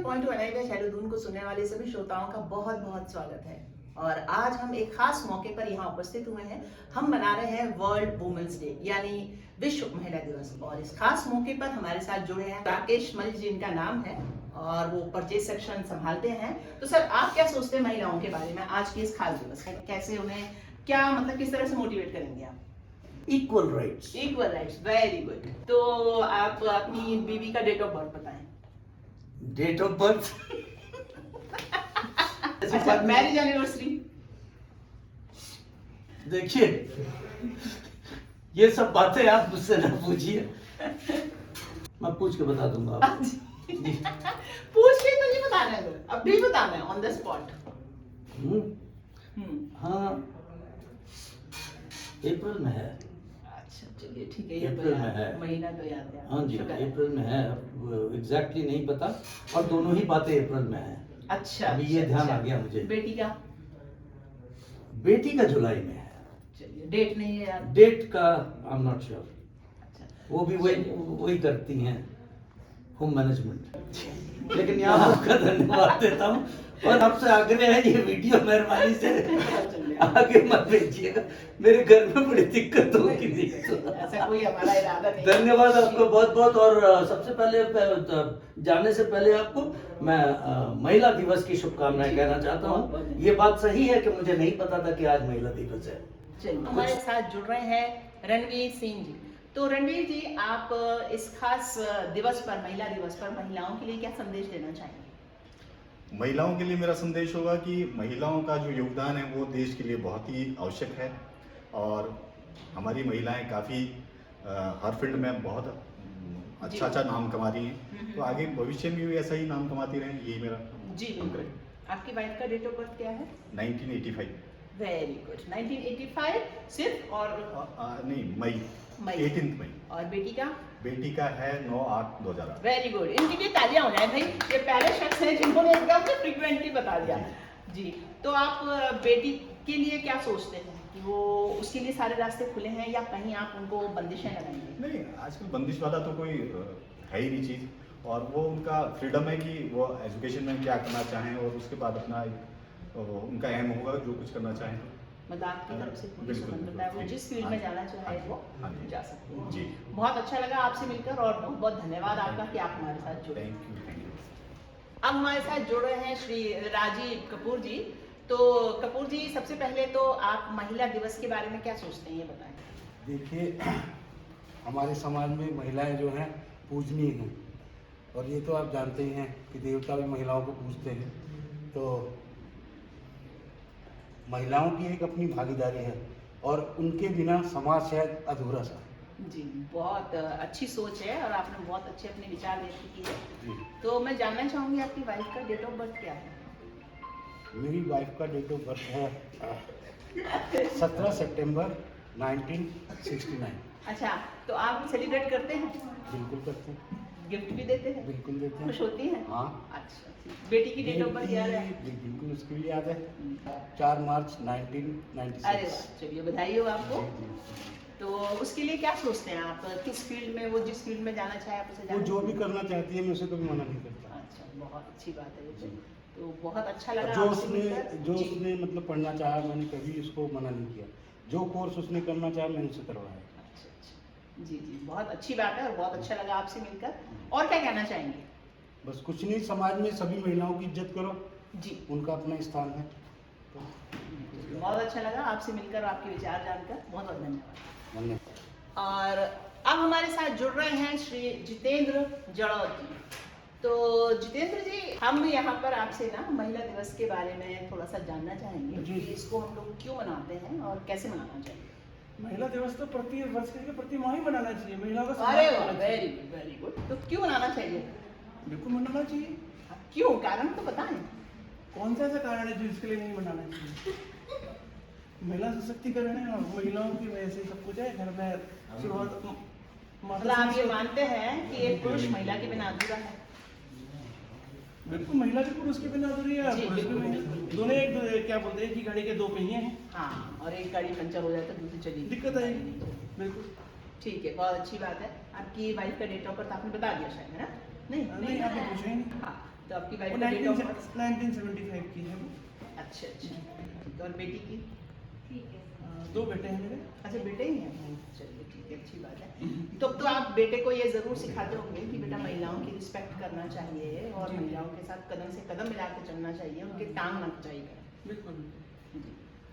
Point two अनाइका शैलूदून को सुनने वाले सभी श्रोताओं का बहुत बहुत स्वागत है। और आज हम एक खास मौके पर यहाँ उपस्थित हुए हैं। हम मना रहे हैं वर्ल्ड वुमेन्स डे यानी विश्व महिला दिवस। और इस खास मौके पर हमारे साथ जुड़े हैं राकेश मल जी, इनका नाम है और वो परचेज सेक्शन संभालते हैं। तो सर, आप क्या सोचते हैं महिलाओं के बारे में आज की इस खास दिवस में? कैसे उन्हें क्या मतलब किस तरह से मोटिवेट करेंगे आप? Equal rights. Equal rights, very good. तो आप अपनी बीवी का डेट ऑफ बर्थ बताएं। डेट ऑफ बर्थ अच्छा, मैरिज एनिवर्सरी। देखिए, ये सब बातें आप मुझसे ना पूछिए, मैं पूछ के बता दूंगा आपको। जी। पूछ के तो नहीं बताना है, अभी बताना है ऑन द स्पॉट। हाँ, अप्रैल में है। अच्छा, चलिए ठीक है, ये अप्रैल में है। महीना तो याद है। हाँ जी, अप्रैल में है। एग्जैक्टली नहीं पता, और दोनों ही बातें अप्रैल में है। अच्छा, अभी ये ध्यान आ गया मुझे। बेटी का? बेटी का जुलाई में है। चलिए, डेट नहीं है यार। डेट का आई एम नॉट श्योर। अच्छा, वो भी वही करती हैं, होम मैनेजमेंट। लेकिन यहाँ आपका धन्यवाद देता हूँ और आपसे आग्रह है, ये वीडियो मेहरबानी से आगे मत भेजिएगा, मेरे घर में बड़ी दिक्कत होगी। ऐसा कोई हमारा इरादा नहीं। धन्यवाद आपको बहुत बहुत। और सबसे पहले जाने से पहले आपको मैं महिला दिवस की शुभकामनाएं कहना चाहता हूँ। ये बात सही है कि मुझे नहीं पता था कि आज महिला दिवस है। चलिए, हमारे साथ जुड़ रहे हैं रणवीर सिंह जी। तो रणवीर जी, आप इस खास दिवस पर, महिला दिवस पर महिलाओं के लिए क्या संदेश देना चाहेंगे? महिलाओं के लिए मेरा संदेश होगा कि महिलाओं का जो योगदान है वो देश के लिए बहुत ही आवश्यक है। और हमारी महिलाएं काफ़ी हर फील्ड में बहुत अच्छा नाम कमा रही हैं। तो आगे भविष्य में भी ऐसा ही नाम कमाती रहें, यही मेरा जी बिल्कुल। आपकी वाइफ का डेट ऑफ बर्थ क्या है? 1985। Very good. 1985 सिर्फ? और नहीं, मई 18 मई। और बेटी का? बेटी का है 9/8/2008। Very good. इनके लिए तालियां हो जाए भाई, ये पहले शख्स हैं जिन्होंने एकदम से फ्रीक्वेंटली बता दिया। जी, तो आप बेटी के लिए क्या सोचते हैं कि वो उसके लिए सारे रास्ते खुले हैं या कहीं आप उनको बंदिशें लगाएंगे? नहीं, आजकल बंदिश वाला तो कोई है ही नहीं चीज़। और वो उनका फ्रीडम है कि वो एजुकेशन में क्या करना चाहें और उसके बाद अपना उनका एम होगा जो कुछ करना चाहें। मतलब आपकी तरफ से पूरी स्वतंत्रता है, वो जिस फील्ड में जाना चाहे वो जा सकते हैं। जी, बहुत अच्छा लगा आपसे मिलकर और बहुत बहुत धन्यवाद आपका कि आप हमारे साथ जुड़े। Thank you. अब हमारे साथ जुड़ रहे हैं श्री राजीव कपूर जी। तो कपूर जी, सबसे पहले तो आप महिला दिवस के बारे में क्या सोचते हैं, ये बताएं। देखिए, हमारे समाज में महिलाएं जो हैं पूजनीय हैं, और ये तो आप जानते ही हैं कि देवता भी महिलाओं को पूजते हैं। तो महिलाओं की एक अपनी भागीदारी है और उनके बिना समाज शायद अधूरा सा। जी, बहुत अच्छी सोच है और आपने बहुत अच्छे अपने विचार व्यक्त किए जी। तो मैं जानना चाहूँगी आपकी वाइफ का डेट ऑफ बर्थ क्या है? मेरी वाइफ का डेट ऑफ बर्थ है 17 सितंबर 1969। अच्छा, तो आप सेलिब्रेट करते हैं? बिल्कुल करते हैं। गिफ्ट भी देते हैं? बिल्कुल देते हैं। खुश होती हैं? हाँ। अच्छा, बेटी की डेट ऑफ बर्थ याद है? बिल्कुल, उसकी भी याद है। 4 मार्च 1996। अरे वाह, चलिए बधाई हो आपको। जी, जी। तो उसके लिए क्या सोचते हैं आप? किस फील्ड में, वो जिस फील्ड में जाना चाहे आप उसे वो जाना? जो भी करना चाहती है मैं उसे कभी मना नहीं करता। अच्छा, बहुत अच्छी बात है ये तो बहुत अच्छा लगा जो आपसे मिलकर। जी। उसने मतलब पढ़ना चाहा, मैंने कभी उसको मना नहीं किया। जो कोर्स उसने करना चाहा मैंने उसे करवाया। अच्छा अच्छा, जी जी, बहुत अच्छी बात है और बहुत अच्छा लगा आपसे मिलकर। और क्या कहना चाहेंगे? बस कुछ नहीं, समाज में सभी महिलाओं की इज्जत करो जी, उनका अपना स्थान है। तो बहुत अच्छा लगा आपसे मिलकर और आपके विचार जानकर। बहुत बहुत धन्यवाद। धन्यवाद। और अब हमारे साथ जुड़ रहे हैं श्री जितेंद्र जड़ौत जी। तो जितेंद्र जी, हम यहाँ पर आपसे ना महिला दिवस के बारे में थोड़ा सा जानना चाहेंगे जी। कि इसको हम लोग क्यों मनाते हैं और कैसे मनाना चाहिए। महिला दिवस तो प्रति वर्ष के प्रति माह ही मनाना चाहिए, महिलाओं का सम्मान अरे वाह, करना चाहिए। Very good very good. तो क्यों मनाना चाहिए? बिल्कुल मनाना चाहिए। क्यों, कारण तो बताएं। कौन सा ऐसा कारण है जो इसके लिए नहीं मनाना चाहिए? महिला सशक्तिकरण है और महिलाओं की वजह से सब कुछ है। घर में शुरुआत मतलब आप ये मानते हैं कि एक पुरुष महिला के बिना अधूरा है? बिल्कुल, महिला भी पुरुष के बिना अधूरी है, जी, पुरुष भी बिल्कुल। महिला। दोनों एक क्या बोलते हैं कि गाड़ी के दो पहिए हैं, हाँ, और एक गाड़ी पंचर हो जाए तो दूसरी चली दिक्कत आएगी। बिल्कुल। ठीक है, बहुत अच्छी बात है। आपकी वाइफ का डेट ऑफ बर्थ आपने बता दिया शायद, है ना? नहीं नहीं, आपने पूछा ही नहीं। हाँ, तो आपकी वाइफ वो का डेट ऑफ बर्थ 1975 की है वो। अच्छा। और बेटी की? दो बेटे हैं मेरे। अच्छा, बेटे ही हैं। चलिए ठीक है, अच्छी बात है। तो आप बेटे को ये जरूर सिखाते होंगे कि बेटा महिलाओं की रिस्पेक्ट करना चाहिए और महिलाओं के साथ कदम से कदम मिला के चलना चाहिए, उनके टांग ना खिंचाई करें। बिल्कुल।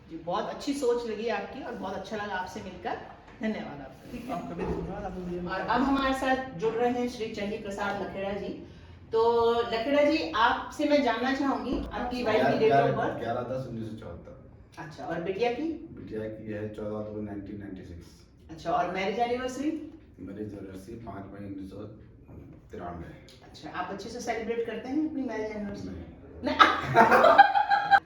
जी, बहुत अच्छी सोच लगी आपकी और बहुत अच्छा लगा आपसे मिलकर। धन्यवाद आपका। ठीक है, आपका भी धन्यवाद। आप मुझे और अब हमारे साथ जुड़ रहे हैं श्री चंडी प्रसाद लखेड़ा जी। तो लखेड़ा जी, आपसे मैं जानना चाहूंगी आपकी वाइफ की डेट ऑफ बर्थ। 11/10/1974। अच्छा, और बिटिया की? बिटिया की है 14/2/1996। अच्छा, और मैरिज एनिवर्सरी? मैरिज एनिवर्सरी 5 मई 1993। अच्छा, आप अच्छे से सेलिब्रेट करते हैं अपनी मैरिज एनिवर्सरी? नहीं। नहीं।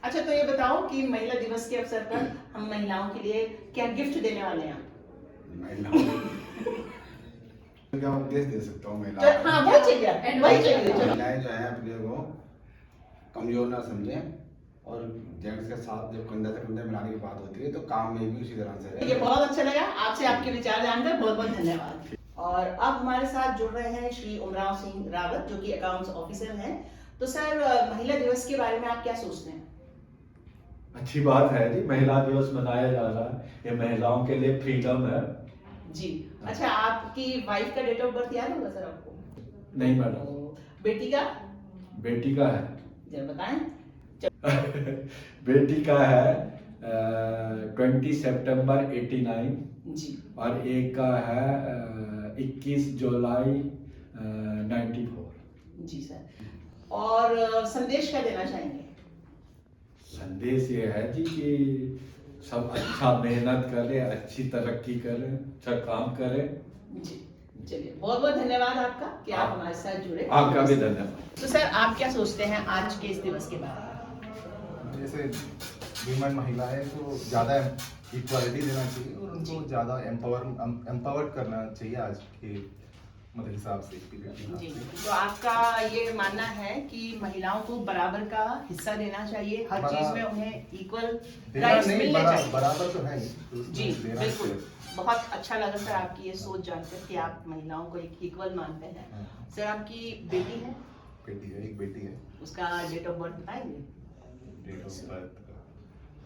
अच्छा, तो ये बताओ कि महिला दिवस के अवसर पर हम महिलाओं के लिए क्या गिफ्ट देने वाले हैं? क्या उपदेश दे सकता हूँ तो हाँ, वही चाहिए, वही चाहिए। चलो। महिलाएं जो है अपने को कमजोर ना समझें और जेंट्स के साथ जब कंधे से कंधे मिलाने की बात होती है तो काम में भी उसी तरह से ये रहे। बहुत अच्छा लगा आपसे आपके विचार जानकर। बहुत बहुत धन्यवाद। और अब हमारे साथ जुड़ रहे हैं श्री उमराव सिंह रावत, जो कि अकाउंट्स ऑफिसर हैं। तो सर, महिला दिवस के बारे में आप क्या सोचते हैं? अच्छी बात है जी, महिला दिवस मनाया जा रहा है। ये महिलाओं के लिए फ्रीडम है। जी। अच्छा, आपकी वाइफ का डेट ऑफ बर्थ याद होगा सर आपको? नहीं मैडम। तो बेटी का? बेटी का है जरा बताएं। बेटी का है 20 सितंबर 89 जी। और एक का है 21 जुलाई 94। जी सर। और संदेश क्या देना चाहेंगे? संदेश ये है जी कि सब अच्छा मेहनत करें, अच्छी तरक्की करें, अच्छा काम करें। जी, चलिए, बहुत बहुत धन्यवाद आपका कि आप हमारे साथ जुड़े। आपका भी धन्यवाद। तो सर, आप क्या सोचते हैं आज के इस दिवस के बारे में? जैसे वीमेन महिलाएं को ज़्यादा इक्वालिटी देना चाहिए और उनको ज़्यादा एम्पावर्ड करना चाहिए आज के मतलब हिसाब से। जी, तो आपका ये मानना है कि महिलाओं को बराबर का हिस्सा देना चाहिए, हर चीज में उन्हें इक्वल राइट्स मिलने चाहिए। बराबर तो है ही, तो जी उसमें देना बिल्कुल। चाहिए। बहुत अच्छा लगा सर आपकी ये सोच जानकर कि आप महिलाओं को एक इक्वल मानते हैं। सर, आपकी बेटी है? बेटी है, एक बेटी है। उसका डेट ऑफ बर्थ बताएंगे? डेट ऑफ बर्थ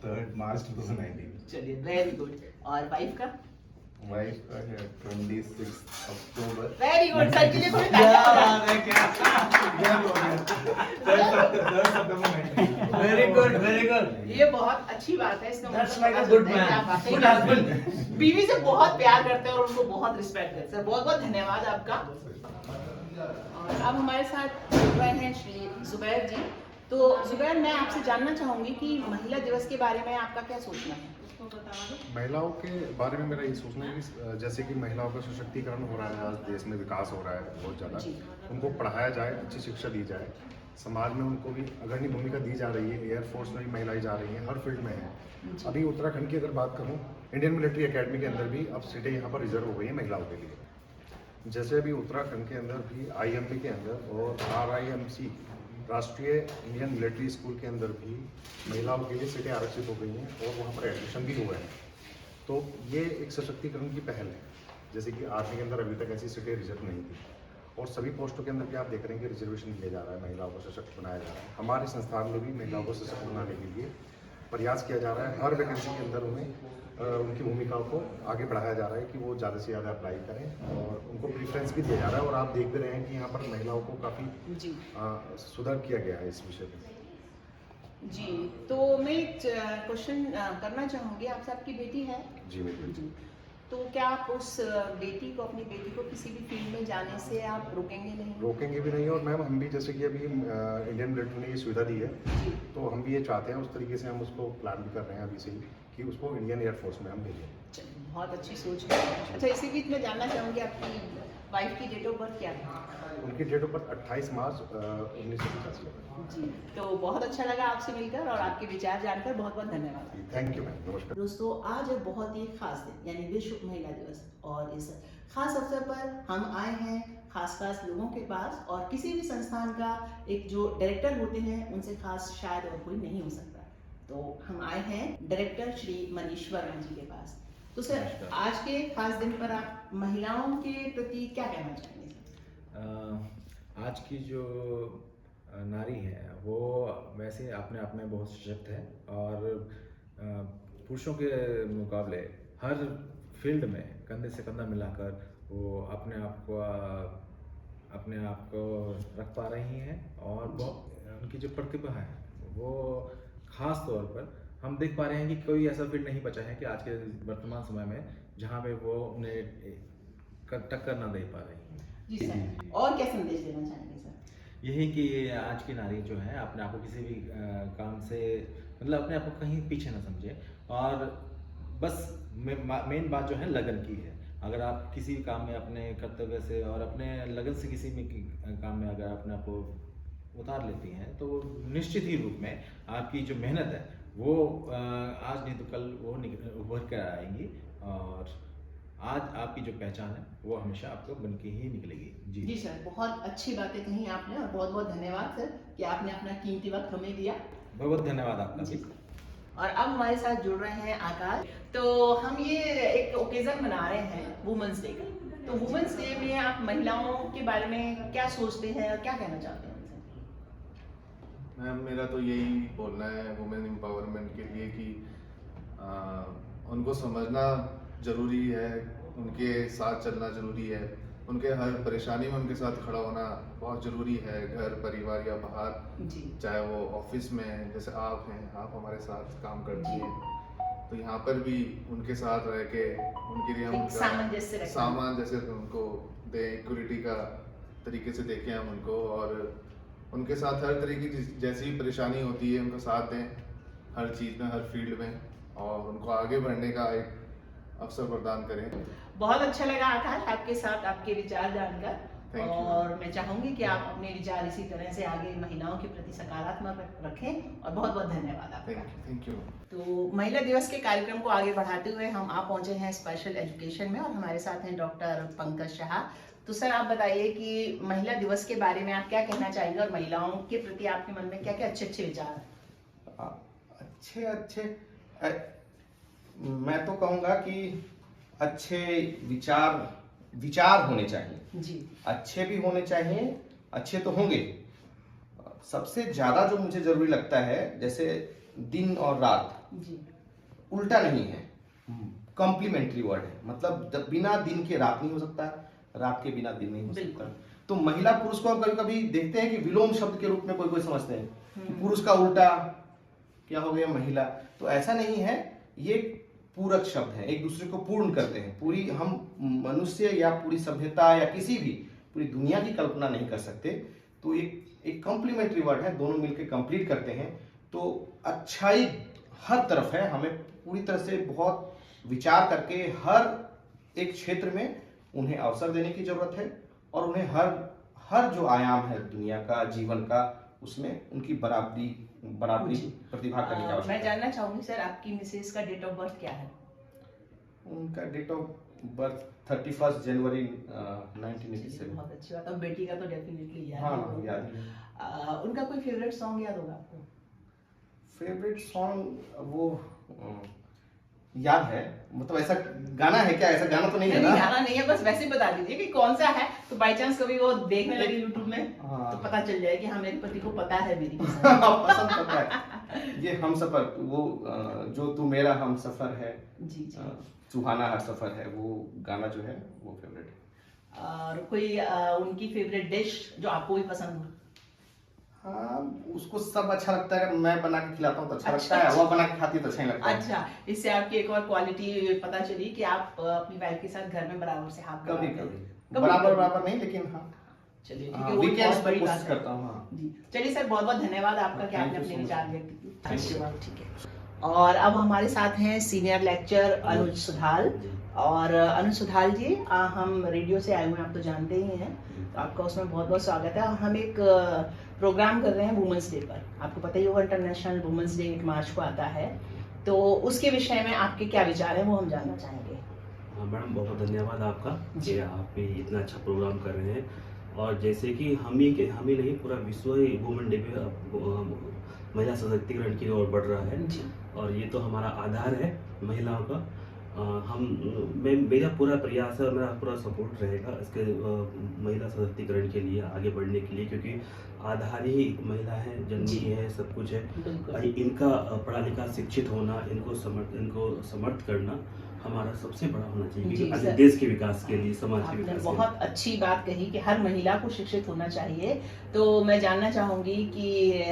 3 मार्च 2019। चलिए, वेरी गुड। और वाइफ का? वाइफ का है 26 अक्टूबर। वेरी गुड सर, के लिए थोड़ी वेरी गुड, वेरी गुड। ये बहुत अच्छी बात है। इसका That's मतलब like a पता good चलता है कि आप man, वाकई good husband. बीवी से बहुत प्यार करते हैं और उनको बहुत रिस्पेक्ट करते हैं। बहुत बहुत धन्यवाद आपका। और अब हमारे साथ जुड़ रहे हैं श्री जुबैर जी। तो जुबैर, मैं आपसे जानना चाहूंगी कि महिला दिवस के बारे में आपका क्या सोचना है? महिलाओं के बारे में मेरा ये सोचना है कि जैसे कि महिलाओं का सशक्तिकरण हो रहा है, आज देश में विकास हो रहा है बहुत ज़्यादा, उनको पढ़ाया जाए, अच्छी शिक्षा दी जाए, समाज में उनको भी अग्रणी भूमिका दी जा रही है। एयरफोर्स में भी महिलाएं जा रही हैं, हर फील्ड में हैं। अभी उत्तराखंड की अगर बात करूं, इंडियन मिलिट्री एकेडमी के अंदर भी अब सीटें यहाँ पर रिजर्व हो गई हैं महिलाओं के लिए। जैसे अभी उत्तराखंड के अंदर भी IMB के अंदर और RIMC राष्ट्रीय इंडियन मिलिट्री स्कूल के अंदर भी महिलाओं के लिए सीटें आरक्षित हो गई हैं और वहाँ पर एडमिशन भी हुए हैं। तो ये एक सशक्तिकरण की पहल है। जैसे कि आर्मी के अंदर अभी तक ऐसी सीटें रिजर्व नहीं थी और सभी पोस्टों के अंदर भी आप देख रहे हैं कि रिजर्वेशन दिया जा रहा है, महिलाओं को सशक्त बनाया जा रहा है। हमारे संस्थान में भी महिलाओं को सशक्त बनाने के लिए प्रयास किया जा रहा है। हर वैकेंसी के अंदर उन्हें उनकी भूमिकाओं को आगे बढ़ाया जा रहा है कि वो ज़्यादा से ज़्यादा अप्लाई करें और उनको प्रीफ्रेंस भी दिया जा रहा है। और आप देख भी रहे हैं कि यहाँ पर महिलाओं को काफ़ी सुधार किया गया है इस विषय में। जी, तो मैं क्वेश्चन करना चाहूंगी आपसे। आपकी बेटी है? जी बिल्कुल। जी, तो क्या आप उस अपनी बेटी को किसी भी फील्ड में जाने से आप रोकेंगे नहीं? रोकेंगे भी नहीं। और मैम, हम भी जैसे कि अभी इंडियन मिलिट्री ने ये सुविधा दी है, तो हम भी ये चाहते हैं, उस तरीके से हम उसको प्लान भी कर रहे हैं अभी से ही कि उसको इंडियन एयरफोर्स में हम भेजें। चलिए, बहुत अच्छी सोच है। अच्छा, इसी बीच में जानना चाहूंगी आपकी वाइफ की डेट ऑफ बर्थ क्या है? उनकी डेट ऑफ बर्थ 28 मार्च 1985 है। जी, तो बहुत अच्छा लगा आपसे मिलकर और आपके विचार जानकर। बहुत बहुत धन्यवाद। थैंक यू मैम, नमस्कार। दोस्तों, आज है बहुत ही खास दिन, यानी विश्व महिला दिवस। और इस खास अवसर पर हम आए हैं खास लोगों के पास, और किसी भी संस्थान का एक जो डायरेक्टर होते हैं उनसे खास शायद और कोई नहीं हो सकता। तो हम आए हैं डायरेक्टर श्री मनीष वर्मा जी के पास। तो सर, आज के खास दिन पर आप महिलाओं के प्रति क्या कहना चाहेंगे? आज की जो नारी है वो वैसे अपने आप में बहुत सशक्त है और पुरुषों के मुकाबले हर फील्ड में कंधे से कंधा मिलाकर वो अपने आप को रख पा रही हैं और बहुत उनकी जो प्रतिभा है वो ख़ास तौर पर हम देख पा रहे हैं कि कोई ऐसा फील्ड नहीं बचा है कि आज के वर्तमान समय में जहाँ पे वो उन्हें टक्कर ना दे पा रही हैं। जी सर, और क्या संदेश देना चाहेंगे सर? यही कि आज की नारी जो है अपने आप को किसी भी काम से मतलब अपने आप को कहीं पीछे ना समझे और बस मेन बात जो है लगन की है। अगर आप किसी भी काम में अपने कर्तव्य से और अपने लगन से किसी भी काम में अगर अपने आप को उतार लेती हैं तो निश्चित ही रूप में आपकी जो मेहनत है वो आज नहीं तो कल वो उभर कर आएंगी और आज आपकी जो पहचान है वो हमेशा आपको बन के ही निकलेगी। जी सर, बहुत अच्छी बातें कही आपने और बहुत बहुत धन्यवाद सर कि आपने अपना कीमती वक्त हमें दिया। बहुत बहुत धन्यवाद आपका भी। और अब हमारे साथ जुड़ रहे हैं आकाश। तो हम ये एक ओकेजन मना रहे हैं वुमेन्स डे का, तो वुमेन्स डे में आप महिलाओं के बारे में क्या सोचते हैं और क्या कहना चाहते हैं? मैम मेरा तो यही बोलना है वुमेन एम्पावरमेंट के लिए कि उनको समझना ज़रूरी है, उनके साथ चलना ज़रूरी है, उनके हर परेशानी में उनके साथ खड़ा होना बहुत ज़रूरी है, घर परिवार या बाहर, चाहे वो ऑफिस में जैसे आप हैं, आप हमारे साथ काम करती हैं, तो यहाँ पर भी उनके साथ रह के उनके लिए हम सामंजस्य उनको दें, इक्वलिटी का तरीके से देखें हम उनको और उनके साथ हर तरह की जैसी भी परेशानी होती है उनका साथ दें हर चीज़ में, हर फील्ड में और उनको आगे बढ़ने का एक अवसर प्रदान करें। बहुत अच्छा लगा आकाश आपके साथ आपके विचार जानकर और मैं चाहूंगी कि आप अपने विचार इसी तरह से आगे महिलाओं के प्रति सकारात्मक रखें और बहुत बहुत धन्यवाद आपका। Thank you. तो महिला दिवस के कार्यक्रम को आगे बढ़ाते हुए हम आप पहुंचे हैं स्पेशल एजुकेशन में और हमारे साथ हैं डॉक्टर पंकज शाह। तो सर आप बताइए कि महिला दिवस के बारे में आप क्या कहना चाहेंगे और महिलाओं के प्रति आपके मन में क्या क्या अच्छे अच्छे विचार हैं? अच्छे मैं तो कहूँगा कि अच्छे विचार होने चाहिए जी, अच्छे भी होने चाहिए, अच्छे तो होंगे। सबसे ज्यादा जो मुझे जरूरी लगता है जैसे दिन और रात जी, उल्टा नहीं है, कॉम्प्लीमेंट्री वर्ड है, मतलब बिना दिन के रात नहीं हो सकता, रात के बिना दिन नहीं हो सकता। तो महिला पुरुष को कभी कभी देखते हैं कि विलोम शब्द के रूप में कोई समझते हैं कि पुरुष का उल्टा क्या हो गया महिला, तो ऐसा नहीं है, ये पूरक शब्द है, एक दूसरे को पूर्ण करते हैं। पूरी हम मनुष्य या पूरी सभ्यता या किसी भी पूरी दुनिया की कल्पना नहीं कर सकते, तो एक कॉम्प्लीमेंट्री वर्ड है, दोनों मिलकर कंप्लीट करते हैं। तो अच्छाई हर तरफ है, हमें पूरी तरह से बहुत विचार करके हर एक क्षेत्र में उन्हें अवसर देने की जरूरत है और उन्हें हर जो आयाम है दुनिया का, जीवन का, उसमें उनकी बराबरी प्रतिभा करने का। मैं जानना चाहूंगी सर आपकी मिसेज का डेट ऑफ बर्थ क्या है? उनका डेट ऑफ बर्थ 31 जनवरी 1987। बहुत अच्छी बात है, बेटी का तो डेफिनेटली याद हाँ, याद है। उनका कोई फेवरेट सॉन्ग याद होगा आपको? फेवरेट सॉन्ग वो याद है, मतलब ऐसा गाना है क्या? ऐसा गाना तो नहीं है ना? गाना नहीं है, बस वैसे बता दीजिए कि कौन सा है, तो बाय चांस कभी वो देखने लगे YouTube में तो पता चल जाए कि हाँ मेरे पति को पता है मेरी पसंद पता है। ये हम सफर, वो जो तू मेरा हम सफर है, जी जी, सुहाना हर सफर है, वो गाना जो है वो फेवरेट है। और कोई उनकी फेवरेट डिश जो आपको भी पसंद हो? हाँ, उसको सब अच्छा लगता है, मैं बना के खिलाता हूँ तो अच्छा लगता है, वो बना के खाती है तो अच्छा ही लगता है। अच्छा, इससे आपकी एक और क्वालिटी पता चली कि आप अपनी वाइफ के साथ घर में बराबर से हाथ कभी बराबर नहीं, लेकिन हाँ चलिए ठीक है, वो बहुत बड़ी बात करता हूँ। हाँ जी, चलिए सर बहुत बहुत धन्यवाद आपका कि आपने अपने विचार व्यक्त किए। ठीक है, और अब हमारे साथ हैं सीनियर लेक्चर अनुज सुधाल। और अनुज सुधाल जी, हम रेडियो से आए हुए हैं, आप तो जानते ही हैं, तो आपका उसमें बहुत बहुत स्वागत है। और हम एक प्रोग्राम कर रहे हैं वुमेंस डे पर, आपको पता ही होगा इंटरनेशनल वुमेंस डे 8 मार्च को आता है, तो उसके विषय में आपके क्या विचार हैं वो हम जानना चाहेंगे। मैडम बहुत धन्यवाद आपका कि आप इतना अच्छा प्रोग्राम कर रहे हैं। और जैसे कि हम ही नहीं, पूरा विश्व ही वुमेन डे पे महिला सशक्तिकरण की ओर बढ़ रहा है और ये तो हमारा आधार है महिलाओं का। मेरा पूरा प्रयास है और मेरा पूरा सपोर्ट रहेगा इसके महिला सशक्तिकरण के लिए, आगे बढ़ने के लिए, क्योंकि आधार ही महिला है, जननी है, सब कुछ है। इनका पढ़ा लिखा शिक्षित होना, इनको समर्थ करना हमारा सबसे बड़ा होना चाहिए, क्योंकि देश के विकास के लिए, समाज के विकास के लिए। बहुत अच्छी बात कही कि हर महिला को शिक्षित होना चाहिए। तो मैं जानना चाहूंगी कि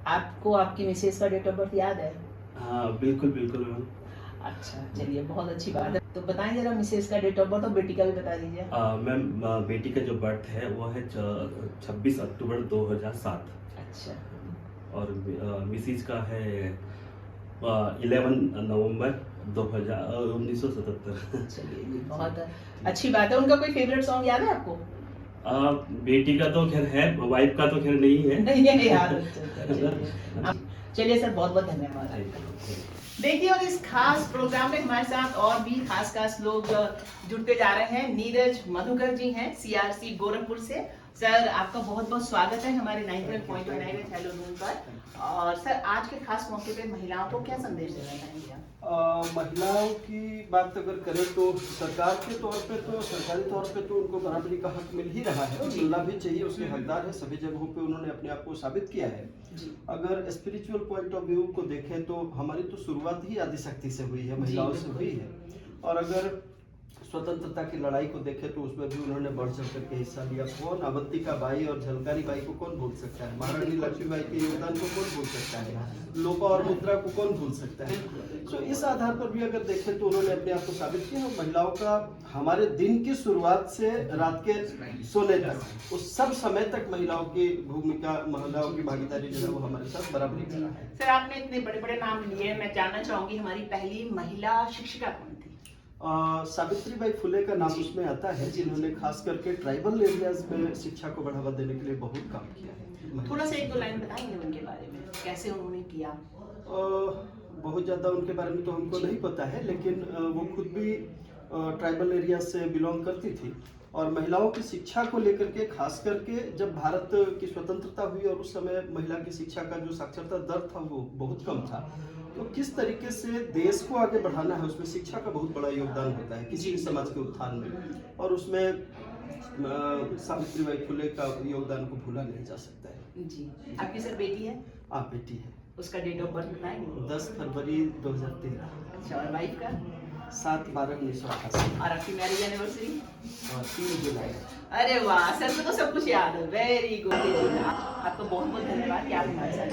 आपको आपकी मिसेज का डेट ऑफ बर्थ याद है? हाँ बिल्कुल बिल्कुल मैम। अच्छा, चलिए बहुत अच्छी बात है। तो बताएं जरा मिसेज का डेट ऑफ बर्थ और बेटी का भी बता दीजिए। मैम बेटी का जो बर्थ है वो है 26 अक्टूबर 2007। अच्छा। और मिसेज का है 11 नवंबर 1977। चलिए बहुत अच्छी बात है। उनका कोई फेवरेट सॉन्ग याद है आपको? बेटी का तो खैर है, वाइफ का तो खैर नहीं है। नहीं है याद। चलिए सर, बहुत बहुत धन्यवाद। देखिए, और इस खास प्रोग्राम में हमारे साथ और भी खास लोग जुड़ते जा रहे हैं। नीरज मधुकर जी हैं CRC गोरखपुर से। सर, आपका बहुत बहुत स्वागत है हमारे 91.9 हेलो नून पर। और सर, आज के खास मौके पे महिलाओं को क्या संदेश देना चाहेंगे आप? महिलाओं की बात अगर करें तो सरकार के तौर पे तो सरकारी तौर पे तो उनको बराबरी का हक मिल ही रहा है और मिलना भी चाहिए, उसके हकदार है। सभी जगहों पे उन्होंने अपने आप को साबित किया है। अगर स्पिरिचुअल पॉइंट ऑफ व्यू को देखें तो हमारी तो शुरुआत ही आदिशक्ति से हुई है, महिलाओं से हुई है। और अगर स्वतंत्रता की लड़ाई को देखें तो उसमें भी उन्होंने बढ़ चढ़ करके हिस्सा लिया। कौन अवंतिका बाई और झलकारी बाई को कौन भूल सकता है? महारानी लक्ष्मीबाई के योगदान को कौन भूल सकता है? लोपा और मुद्रा को कौन भूल सकता है? तो इस आधार पर भी अगर देखें तो उन्होंने अपने आप को साबित किया। और महिलाओं का हमारे दिन की शुरुआत से रात के सोने तक उस सब समय तक महिलाओं की भूमिका, महिलाओं की भागीदारी जो है वो हमारे साथ बराबरी कर रहा है। सर, आपने इतने बड़े बड़े नाम लिए, मैं जानना चाहूंगी हमारी पहली महिला शिक्षिका कौन थी? सावित्रीबाई फुले का नाम उसमें आता है, जिन्होंने खास करके ट्राइबल एरियाज में शिक्षा को बढ़ावा देने के लिए बहुत काम किया है। थोड़ा सा एक दो लाइन बताएंगे उनके बारे में, कैसे उन्होंने किया? बहुत ज़्यादा उनके बारे में तो हमको नहीं पता है, लेकिन वो खुद भी ट्राइबल एरिया से बिलोंग करती थी। और महिलाओं की शिक्षा को लेकर के खास करके जब भारत की स्वतंत्रता हुई और उस समय महिला की शिक्षा का जो साक्षरता दर था वो बहुत कम था। तो किस तरीके से देश को आगे बढ़ाना है, उसमें शिक्षा का बहुत बड़ा योगदान होता है किसी भी समाज के उत्थान में। और उसमें सावित्रीबाई फुले का योगदान को भूला नहीं जा सकता है। जी। आपकी सर बेटी है? आप बेटी है। उसका डेट ऑफ बर्थ बताएंगे? 10 फरवरी 2013। अच्छा, और वाइफ का? 7/12/1988। और आपकी मैरिज एनिवर्सरी? 3 जुलाई। अरे वाह, सर को तो सब कुछ याद है। Very good. आपको बहुत बहुत धन्यवाद कि आप हमारे साथ।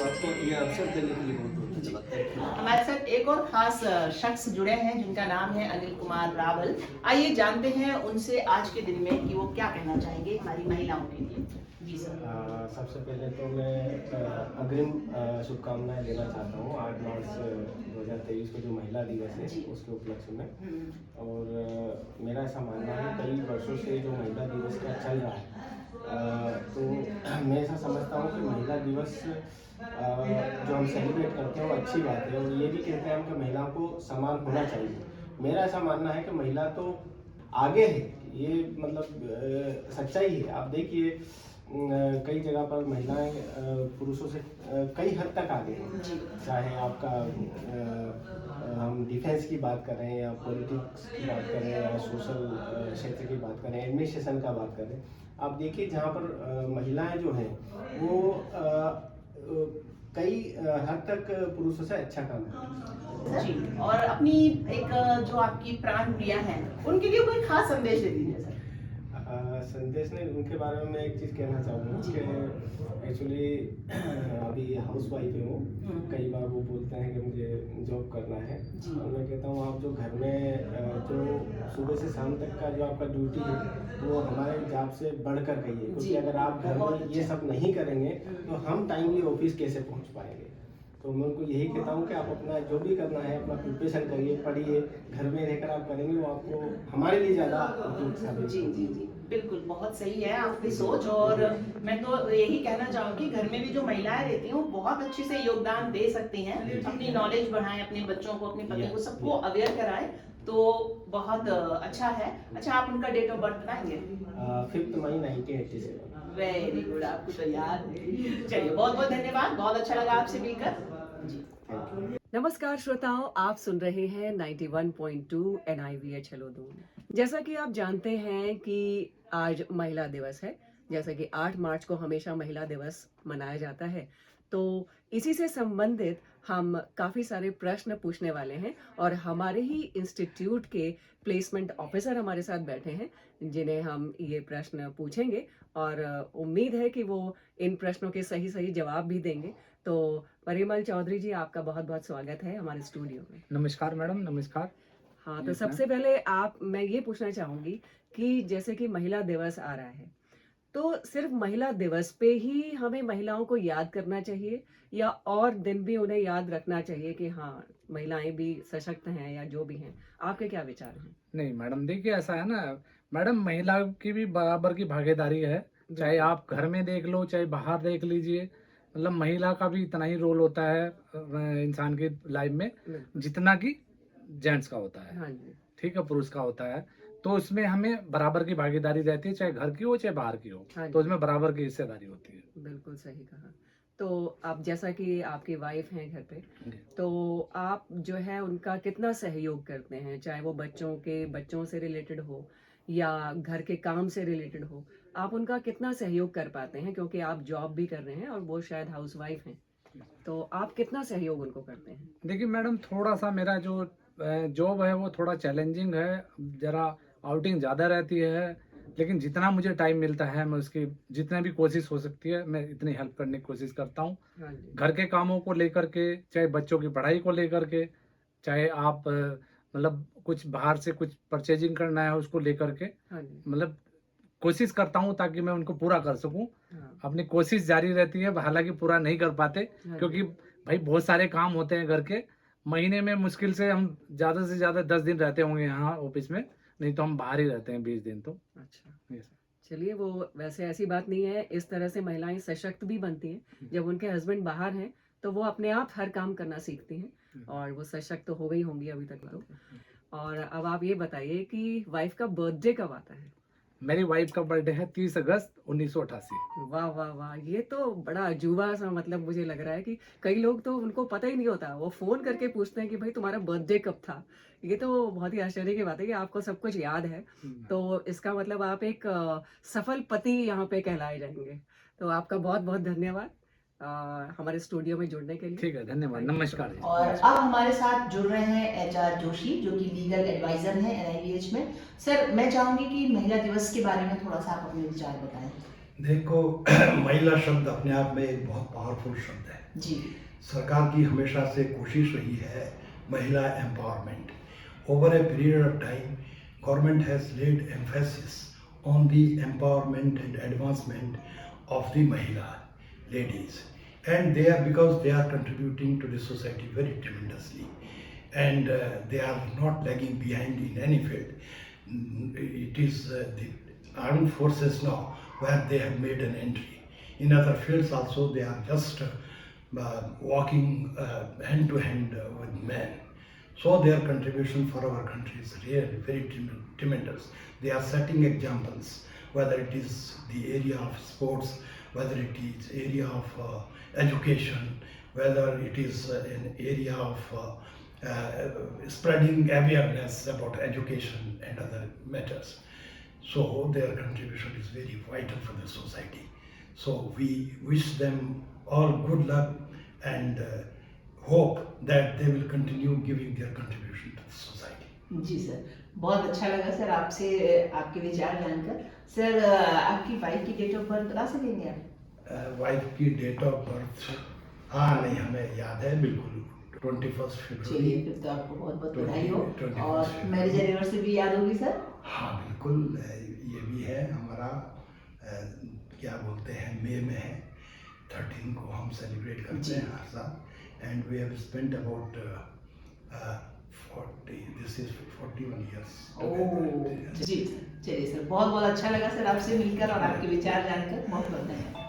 आपको ये अवसर देने के लिए बहुत बहुत धन्यवाद। हमारे साथ एक और खास शख्स जुड़े हैं जिनका नाम है अनिल कुमार रावल। आइए जानते हैं उनसे आज के दिन में कि वो क्या कहना चाहेंगे हमारी महिलाओं के लिए। जी सर। सबसे पहले तो मैं अग्रिम शुभकामनाएं देना चाहता हूँ 8 मार्च 2023 को जो महिला दिवस है उसके उपलक्ष्य में। और मेरा ऐसा मानना है कई वर्षों से जो महिला दिवस का चल रहा है, तो मैं ऐसा समझता हूँ कि महिला दिवस जो हम सेलिब्रेट करते हैं वो अच्छी बात है। और ये भी कहते हैं हम कि महिलाओं को सम्मान होना चाहिए। मेरा ऐसा मानना है कि महिला तो आगे है, ये मतलब सच्चाई है। आप देखिए कई जगह पर महिलाएं पुरुषों से कई हद तक आगे हैं। चाहे आपका हम डिफेंस की बात करें या पॉलिटिक्स की बात करें या सोशल क्षेत्र की बात करें, एडमिनिस्ट्रेशन का बात करें, आप देखिए जहाँ पर महिलाएं जो हैं वो कई हद तक पुरुषों से अच्छा काम करती हैं। जी। और अपनी एक जो आपकी प्राण प्रिया हैं उनके लिए कोई खास संदेश दे दीजिए सर। संदेश ने उनके बारे में मैं एक चीज़ कहना चाहूँगा कि एक्चुअली अभी हाउस वाइफ है वो। कई बार वो बोलते हैं कि मुझे जॉब करना है, और मैं कहता हूँ आप जो घर में जो सुबह से शाम तक का जो आपका ड्यूटी है वो हमारे जॉब से बढ़कर करिए, क्योंकि अगर आप घर में ये सब नहीं करेंगे तो हम टाइमली ऑफिस कैसे पहुँच पाएंगे। तो मैं उनको यही कहता हूँ कि आप अपना जो भी करना है अपना प्रिपरेशन करिए, पढ़िए, घर में रहकर आप करेंगे वो आपको हमारे लिए ज़्यादा उपयुक्त साबित। जी जी जी, बिल्कुल बहुत सही है आपकी सोच। और मैं तो यही कहना चाहूँगी घर में भी जो महिलाएं रहती हैं वो बहुत अच्छे से योगदान दे सकती हैं, अपनी नॉलेज बढ़ाएं, अपने बच्चों को, अपने पति को, सबको अवेयर कराएं, तो बहुत अच्छा है। अच्छा, आप उनका डेट ऑफ बर्थ बताएंगे? 5 मई 1987। वेरी गुड, आपको तो याद है। चलिए, बहुत बहुत धन्यवाद, बहुत अच्छा लगा आपसे मिलकर। जी, थैंक यू। नमस्कार श्रोताओं, आप सुन रहे हैं 91.2 NIVH हेलो दून। जैसा कि आप जानते हैं कि आज महिला दिवस है, जैसा कि 8 मार्च को हमेशा महिला दिवस मनाया जाता है, तो इसी से संबंधित हम काफ़ी सारे प्रश्न पूछने वाले हैं और हमारे ही इंस्टीट्यूट के प्लेसमेंट ऑफिसर हमारे साथ बैठे हैं, जिन्हें हम ये प्रश्न पूछेंगे और उम्मीद है कि वो इन प्रश्नों के सही सही जवाब भी देंगे। तो परिमल चौधरी जी, आपका बहुत बहुत स्वागत है हमारे स्टूडियो में। नमस्कार मैडम, नमस्कार। हाँ, तो सबसे पहले मैं ये पूछना चाहूँगी कि जैसे कि महिला दिवस आ रहा है, तो सिर्फ महिला दिवस पे ही हमें महिलाओं को याद करना चाहिए या और दिन भी उन्हें याद रखना चाहिए कि हाँ, महिलाएं भी सशक्त हैं या जो भी हैं? आपके क्या विचार हैं? नहीं मैडम, देखिए ऐसा है ना मैडम, महिला की भी बराबर की भागीदारी है, चाहे आप घर में देख लो चाहे बाहर देख लीजिए। मतलब महिला का भी इतना ही रोल होता है इंसान की लाइफ में जितना कि जेंट्स का होता है। हाँ जी। ठीक है, पुरुष का होता है, तो इसमें हमें बराबर की भागीदारी रहती है, चाहे घर की हो चाहे बाहर की हो। हाँ तो जी। इसमें बराबर की हिस्सेदारी होती है। बिल्कुल सही कहा। तो आप जैसा कि आपकी वाइफ हैं घर पे, तो आप जो है उनका कितना सहयोग करते हैं, चाहे वो बच्चों से रिलेटेड हो या घर के काम से रिलेटेड हो, आप उनका कितना सहयोग कर पाते हैं? क्योंकि आप जॉब भी कर रहे हैं और वो शायद हाउसवाइफ हैं, तो आप कितना सहयोग उनको करते हैं? देखिए मैडम, थोड़ा सा मेरा जो जॉब है वो थोड़ा चैलेंजिंग है, ज़रा आउटिंग ज़्यादा रहती है, लेकिन जितना मुझे टाइम मिलता है मैं उसकी जितनी भी कोशिश हो सकती है मैं इतनी हेल्प करने की कोशिश करता हूँ। हाँ जी। घर के कामों को लेकर के, चाहे बच्चों की पढ़ाई को लेकर के, चाहे आप मतलब कुछ बाहर से कुछ परचेजिंग करना है उसको लेकर के, हाँ जी। मतलब कोशिश करता हूँ ताकि मैं उनको पूरा कर सकूँ। हाँ। अपनी कोशिश जारी रहती है, हालांकि पूरा नहीं कर पाते हाँ क्योंकि जी। भाई बहुत सारे काम होते हैं घर के। महीने में मुश्किल से हम ज़्यादा से ज़्यादा 10 दिन रहते होंगे यहाँ ऑफिस में, नहीं तो हम बाहर ही रहते हैं 20 दिन तो। अच्छा, Yes. चलिए, वो वैसे ऐसी बात नहीं है, इस तरह से महिलाएं सशक्त भी बनती हैं। जब उनके हस्बैंड बाहर हैं तो वो अपने आप हर काम करना सीखती हैं और वो सशक्त तो हो गई होंगी अभी तक तो। और अब आप ये बताइए कि वाइफ का बर्थडे कब आता है? मेरी वाइफ का बर्थडे है 30 अगस्त 1988। वाह वाह वाह, ये तो बड़ा अजूबा सा, मतलब मुझे लग रहा है कि कई लोग तो उनको पता ही नहीं होता, वो फोन करके पूछते हैं कि भाई तुम्हारा बर्थडे कब था। ये तो बहुत ही आश्चर्य की बात है कि आपको सब कुछ याद है, तो इसका मतलब आप एक सफल पति यहाँ पे कहलाए जाएंगे। तो आपका बहुत बहुत धन्यवाद हमारे स्टूडियो में जुड़ने के लिए। ठीक है, धन्यवाद, नमस्कार। और अब हमारे साथ जुड़ रहे हैं HR जोशी, जो कि लीगल एडवाइजर हैं NIVH में। सर, मैं चाहूंगी कि महिला दिवस के बारे में थोड़ा सा आप अपने विचार बताएं। देखो, महिला शब्द अपने आप में एक बहुत पावरफुल शब्द है जी। सरकार की हमेशा से कोशिश रही है महिला empowerment. Over a period of time government has lead emphasis on the empowerment and advancement of the महिला ladies, and they are, because they are contributing to the society very tremendously, and they are not lagging behind in any field. It is the armed forces now where they have made an entry. In other fields also they are just walking hand to hand with men. So their contribution for our country is really very tremendous. They are setting examples, whether it is the area of sports, whether it is area of education, whether it is an area of spreading awareness about education and other matters. So their contribution is very vital for the society. So we wish them all good luck and hope that they will continue giving their contribution to the society. जी sir, बहुत अच्छा लगा sir आपसे आपके विचार जानकर। Sir, आपकी wife की डेट ऑफ बर्थ बता सकेंगे आप? वाइफ की डेट ऑफ बर्थ, हाँ नहीं, हमें याद है बिल्कुल, 21 फरवरी। चलिए, फिर तो आपको बहुत बहुत बधाई हो। और मैरिज एनिवर्सरी भी याद होगी सर? हाँ बिल्कुल, ये भी है हमारा, क्या बोलते हैं, मई में है, 13 को हम सेलिब्रेट करते हैं हर साल। And we have spent about 41 years। Oh जी, चलिए सर, बहुत बहुत अच्छा लगा सर आपसे मिलकर और आपके विचार जानकर। बहुत बहुत धन्यवाद।